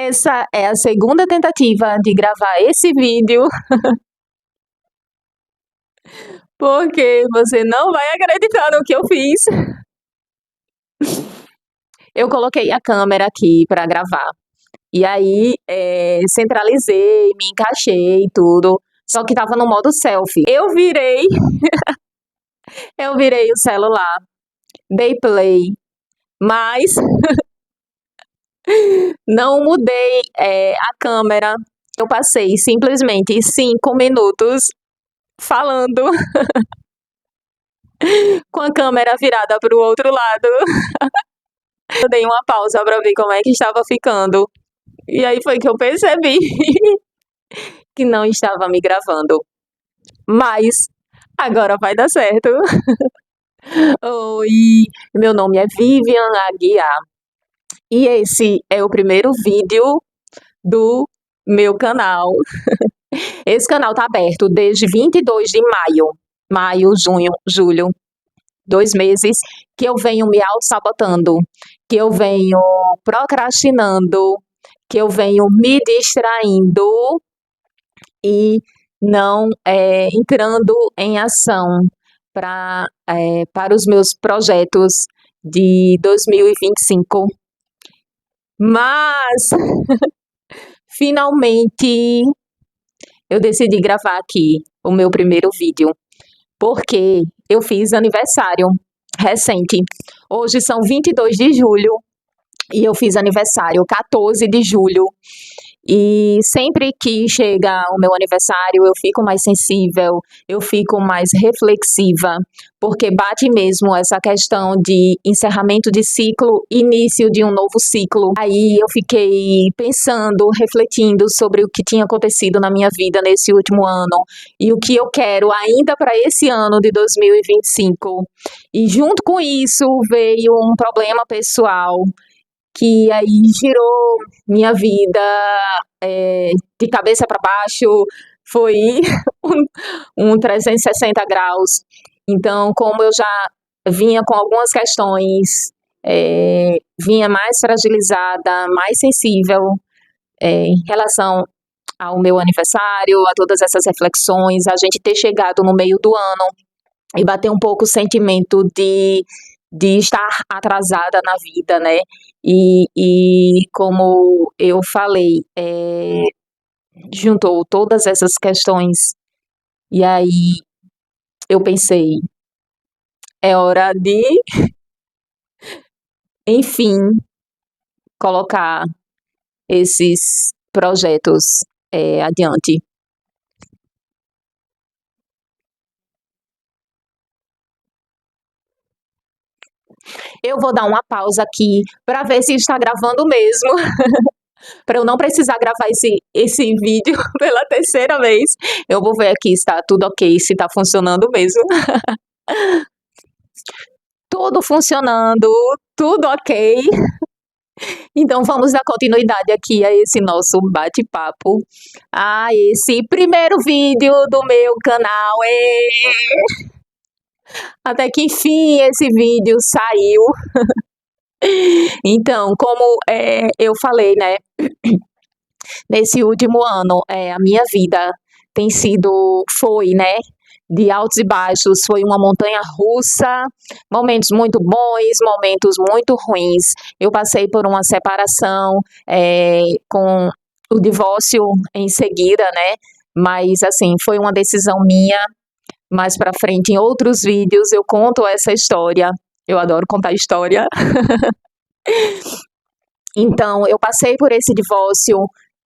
Essa é a segunda tentativa de gravar esse vídeo, porque você não vai acreditar no que eu fiz. Eu coloquei a câmera aqui para gravar. E aí, centralizei, me encaixei e tudo. Só que tava no modo selfie. Eu virei o celular, dei play, mas não mudei, a câmera. Eu passei simplesmente 5 minutos falando com a câmera virada para o outro lado. Eu dei uma pausa para ver como é que estava ficando. E aí foi que eu percebi que não estava me gravando. Mas agora vai dar certo. Oi, meu nome é Vivian Aguiar. E esse é o primeiro vídeo do meu canal. Esse canal tá aberto desde 22 de maio. Maio, junho, julho. 2 meses que eu venho me auto-sabotando, que eu venho procrastinando, que eu venho me distraindo e não entrando em ação para os meus projetos de 2025. Mas, finalmente, eu decidi gravar aqui o meu primeiro vídeo, porque eu fiz aniversário recente. Hoje são 22 de julho e eu fiz aniversário 14 de julho. E sempre que chega o meu aniversário, eu fico mais sensível, eu fico mais reflexiva, porque bate mesmo essa questão de encerramento de ciclo, início de um novo ciclo. Aí eu fiquei pensando, refletindo sobre o que tinha acontecido na minha vida nesse último ano e o que eu quero ainda para esse ano de 2025. E junto com isso veio um problema pessoal que aí girou minha vida de cabeça para baixo, foi um 360 graus. Então, como eu já vinha com algumas questões, vinha mais fragilizada, mais sensível em relação ao meu aniversário, a todas essas reflexões, a gente ter chegado no meio do ano e bater um pouco o sentimento de estar atrasada na vida, né? E como eu falei, juntou todas essas questões, e aí eu pensei, é hora de, enfim, colocar esses projetos adiante. Eu vou dar uma pausa aqui para ver se está gravando mesmo, para eu não precisar gravar esse vídeo pela terceira vez. Eu vou ver aqui se está tudo ok, se está funcionando mesmo. Tudo funcionando, tudo ok. Então vamos dar continuidade aqui a esse nosso bate-papo, a esse primeiro vídeo do meu canal. Até que enfim esse vídeo saiu. Então, como eu falei, né, nesse último ano, a minha vida foi, né, de altos e baixos, foi uma montanha russa, momentos muito bons, momentos muito ruins. Eu passei por uma separação, com o divórcio em seguida, né, mas assim, foi uma decisão minha. Mais pra frente, em outros vídeos, eu conto essa história. Eu adoro contar história. Então, eu passei por esse divórcio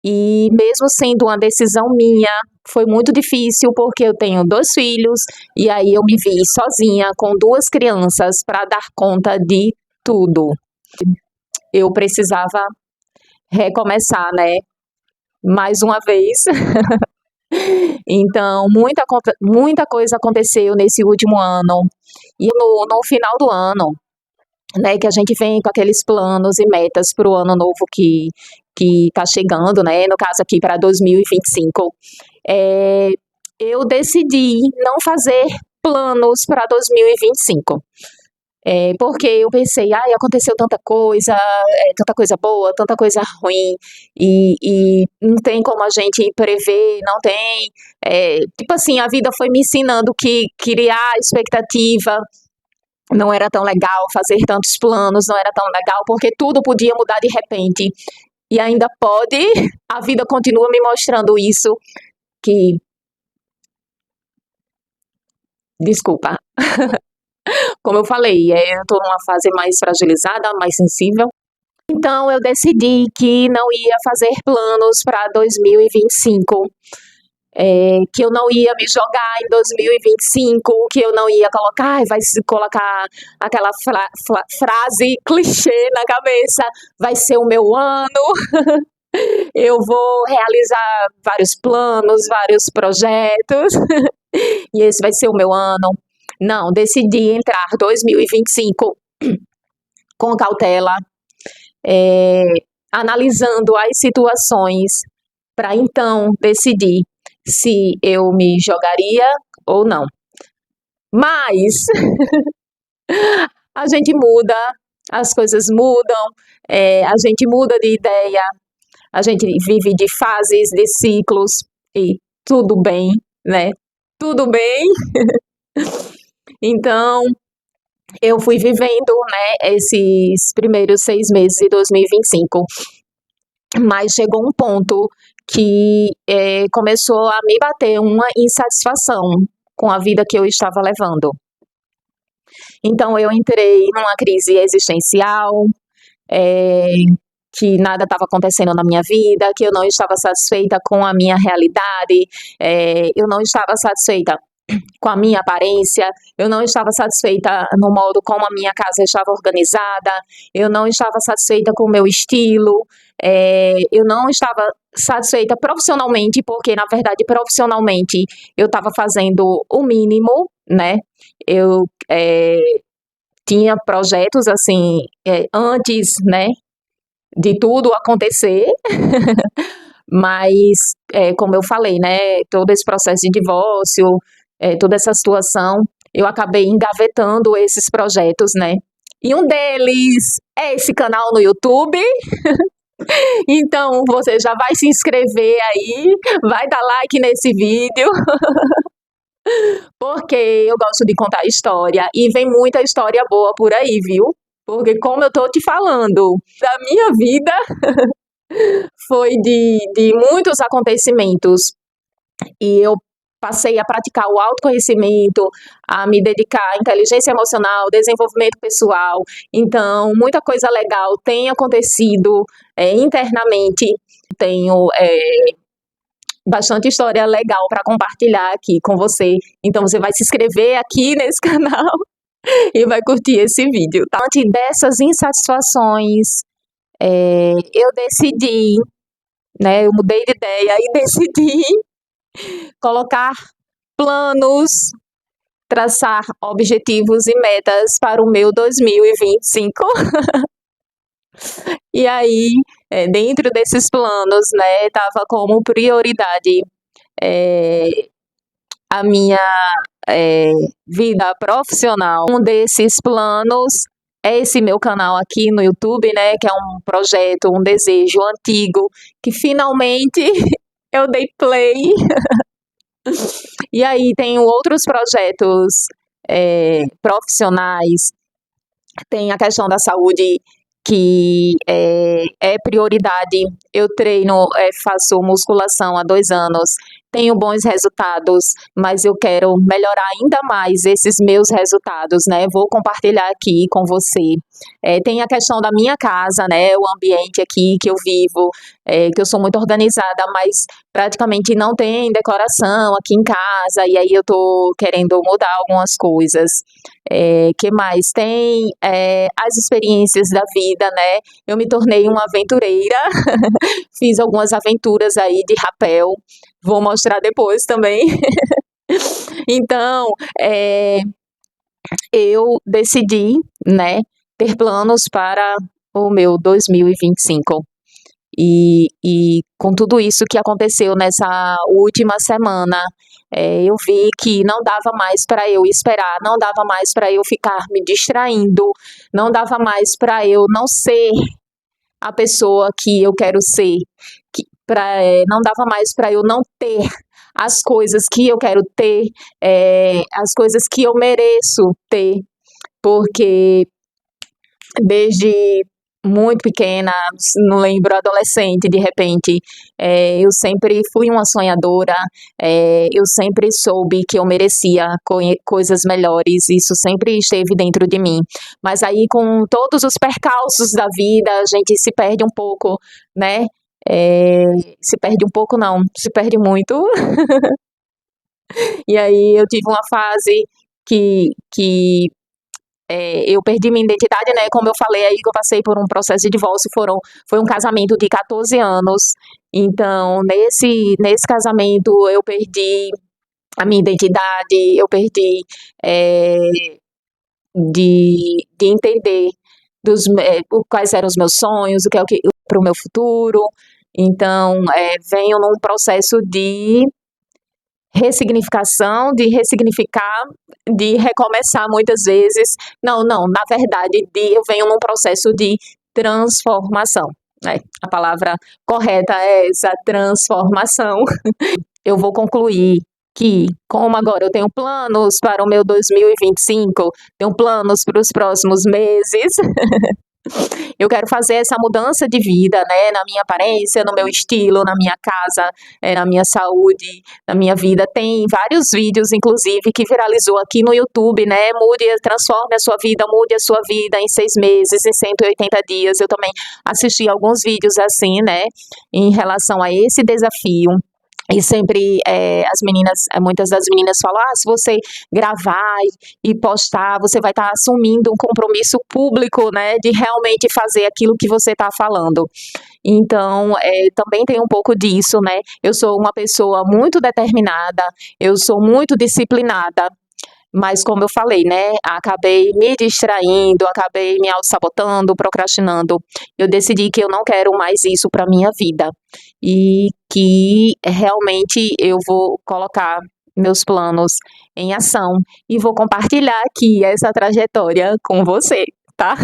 e mesmo sendo uma decisão minha, foi muito difícil porque eu tenho 2 filhos e aí eu me vi sozinha com 2 crianças para dar conta de tudo. Eu precisava recomeçar, né? Mais uma vez. Então, muita coisa aconteceu nesse último ano. E no final do ano, né, que a gente vem com aqueles planos e metas para o ano novo que está chegando, né, no caso aqui para 2025, eu decidi não fazer planos para 2025. Porque eu pensei, ai, aconteceu tanta coisa boa, tanta coisa ruim, e não tem como a gente prever, não tem. Tipo assim, a vida foi me ensinando que criar expectativa não era tão legal, fazer tantos planos não era tão legal, porque tudo podia mudar de repente. E ainda pode, a vida continua me mostrando isso, que, desculpa, como eu falei, eu estou numa fase mais fragilizada, mais sensível. Então eu decidi que não ia fazer planos para 2025, que eu não ia me jogar em 2025, que eu não ia colocar, vai se colocar aquela frase clichê na cabeça, vai ser o meu ano, eu vou realizar vários planos, vários projetos, e esse vai ser o meu ano. Não, decidi entrar 2025 com cautela, é, analisando as situações para então decidir se eu me jogaria ou não. Mas a gente muda, as coisas mudam, a gente muda de ideia, a gente vive de fases, de ciclos e tudo bem, né? Tudo bem. Então, eu fui vivendo, né, esses primeiros 6 meses de 2025, mas chegou um ponto que começou a me bater uma insatisfação com a vida que eu estava levando. Então, eu entrei numa crise existencial, é, que nada estava acontecendo na minha vida, que eu não estava satisfeita com a minha realidade, eu não estava satisfeita com a minha aparência, eu não estava satisfeita no modo como a minha casa estava organizada, eu não estava satisfeita com o meu estilo, eu não estava satisfeita profissionalmente, porque na verdade profissionalmente eu estava fazendo o mínimo, né? Eu tinha projetos assim, antes, né, de tudo acontecer, mas como eu falei, né, todo esse processo de divórcio, toda essa situação, eu acabei engavetando esses projetos, né? E um deles é esse canal no YouTube. Então você já vai se inscrever aí, vai dar like nesse vídeo, porque eu gosto de contar história e vem muita história boa por aí, viu? Porque como eu tô te falando, da minha vida foi de muitos acontecimentos e eu passei a praticar o autoconhecimento, a me dedicar à inteligência emocional, desenvolvimento pessoal. Então, muita coisa legal tem acontecido internamente. Tenho bastante história legal para compartilhar aqui com você. Então, você vai se inscrever aqui nesse canal e vai curtir esse vídeo, tá? Antes dessas insatisfações, eu decidi, né? Eu mudei de ideia e decidi colocar planos, traçar objetivos e metas para o meu 2025. E aí, dentro desses planos, né, estava como prioridade a minha vida profissional. Um desses planos é esse meu canal aqui no YouTube, né, que é um projeto, um desejo antigo, que finalmente eu dei play. E aí tenho outros projetos profissionais, tem a questão da saúde que é prioridade. Eu treino, faço musculação há 2 anos, tenho bons resultados, mas eu quero melhorar ainda mais esses meus resultados, né? Vou compartilhar aqui com você. Tem a questão da minha casa, né? O ambiente aqui que eu vivo, que eu sou muito organizada, mas praticamente não tem decoração aqui em casa, e aí eu tô querendo mudar algumas coisas. Que mais? Tem as experiências da vida, né? Eu me tornei uma aventureira, fiz algumas aventuras aí de rapel, vou mostrar depois também. Então, eu decidi, né, ter planos para o meu 2025. E com tudo isso que aconteceu nessa última semana, eu vi que não dava mais para eu esperar, não dava mais para eu ficar me distraindo, não dava mais para eu não ser a pessoa que eu quero ser, não dava mais para eu não ter as coisas que eu quero ter, as coisas que eu mereço ter, porque desde muito pequena, não lembro, adolescente, de repente, eu sempre fui uma sonhadora, eu sempre soube que eu merecia coisas melhores, isso sempre esteve dentro de mim. Mas aí, com todos os percalços da vida, a gente se perde um pouco, né? Se perde um pouco, não, se perde muito. E aí eu tive uma fase que eu perdi minha identidade, né? Como eu falei aí, que eu passei por um processo de divórcio, foi um casamento de 14 anos. Então, nesse casamento, eu perdi a minha identidade, eu perdi é, de entender quais eram os meus sonhos, o que é para o meu futuro. Então, venho num processo de ressignificação, de ressignificar, de recomeçar muitas vezes. Não, na verdade, eu venho num processo de transformação, né? A palavra correta é essa, transformação. Eu vou concluir que, como agora eu tenho planos para o meu 2025, tenho planos para os próximos meses, eu quero fazer essa mudança de vida, né, na minha aparência, no meu estilo, na minha casa, na minha saúde, na minha vida. Tem vários vídeos, inclusive, que viralizou aqui no YouTube, né? Transforme a sua vida, mude a sua vida em 6 meses, em 180 dias. Eu também assisti alguns vídeos assim, né, em relação a esse desafio. E sempre muitas das meninas falam, se você gravar e postar, você vai estar assumindo um compromisso público, né, de realmente fazer aquilo que você está falando. Então, também tem um pouco disso, né, eu sou uma pessoa muito determinada, eu sou muito disciplinada, mas como eu falei, né, acabei me distraindo, acabei me auto-sabotando, procrastinando. Eu decidi que eu não quero mais isso para minha vida e que realmente eu vou colocar meus planos em ação e vou compartilhar aqui essa trajetória com você, tá?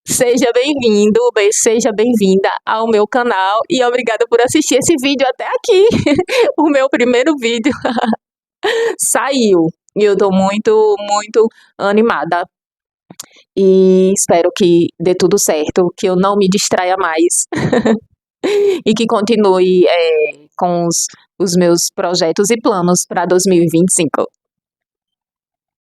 Seja bem-vindo, seja bem-vinda ao meu canal e obrigada por assistir esse vídeo até aqui, o meu primeiro vídeo. Saiu. E eu tô muito, muito animada. E espero que dê tudo certo, que eu não me distraia mais. E que continue com os meus projetos e planos para 2025.